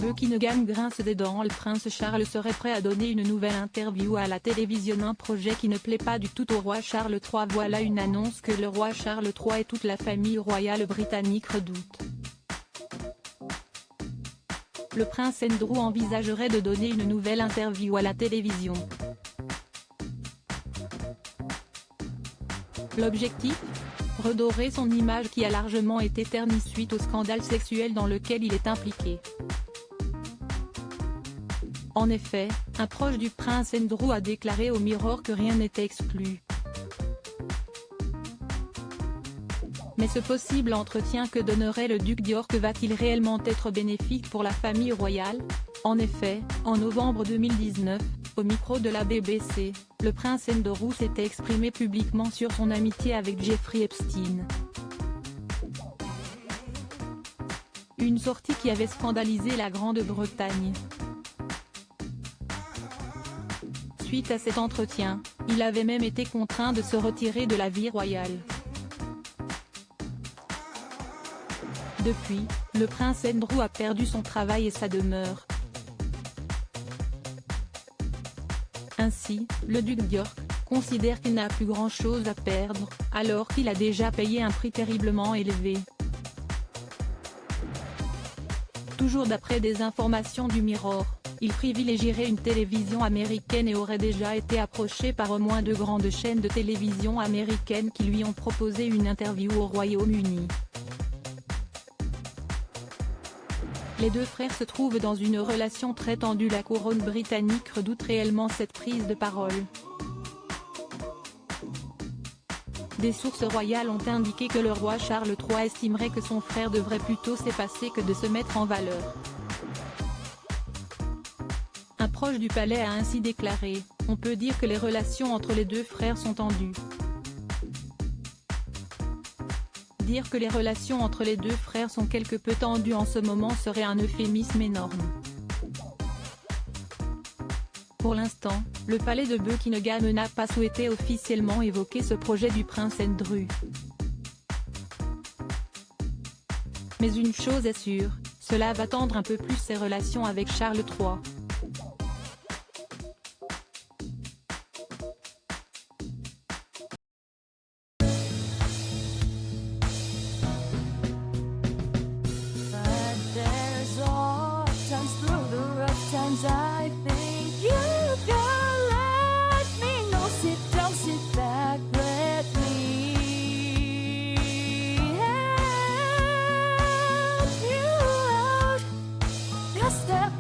Buckingham grince des dents. Le prince Charles serait prêt à donner une nouvelle interview à la télévision, un projet qui ne plaît pas du tout au roi Charles III. Voilà une annonce que le roi Charles III et toute la famille royale britannique redoutent. Le prince Andrew envisagerait de donner une nouvelle interview à la télévision. L'objectif ? Redorer son image qui a largement été ternie suite au scandale sexuel dans lequel il est impliqué. En effet, un proche du prince Andrew a déclaré au Mirror que rien n'était exclu. Mais ce possible entretien que donnerait le duc d'York va-t-il réellement être bénéfique pour la famille royale ? En effet, en novembre 2019, au micro de la BBC, le prince Andrew s'était exprimé publiquement sur son amitié avec Jeffrey Epstein. Une sortie qui avait scandalisé la Grande-Bretagne. Suite à cet entretien, il avait même été contraint de se retirer de la vie royale. Depuis, le prince Andrew a perdu son travail et sa demeure. Ainsi, le duc d'York considère qu'il n'a plus grand-chose à perdre, alors qu'il a déjà payé un prix terriblement élevé. Toujours d'après des informations du Mirror, il privilégierait une télévision américaine et aurait déjà été approché par au moins 2 grandes chaînes de télévision américaines qui lui ont proposé une interview au Royaume-Uni. Les deux frères se trouvent dans une relation très tendue. La couronne britannique redoute réellement cette prise de parole. Des sources royales ont indiqué que le roi Charles III estimerait que son frère devrait plutôt s'effacer que de se mettre en valeur. Un proche du palais a ainsi déclaré : « On peut dire que les relations entre les deux frères sont tendues. » Dire que les relations entre les deux frères sont quelque peu tendues en ce moment serait un euphémisme énorme. Pour l'instant, le palais de Buckingham n'a pas souhaité officiellement évoquer ce projet du prince Andrew. Mais une chose est sûre, cela va tendre un peu plus ses relations avec Charles III. I think you can let me know. Sit down, sit back, let me help you out. Just step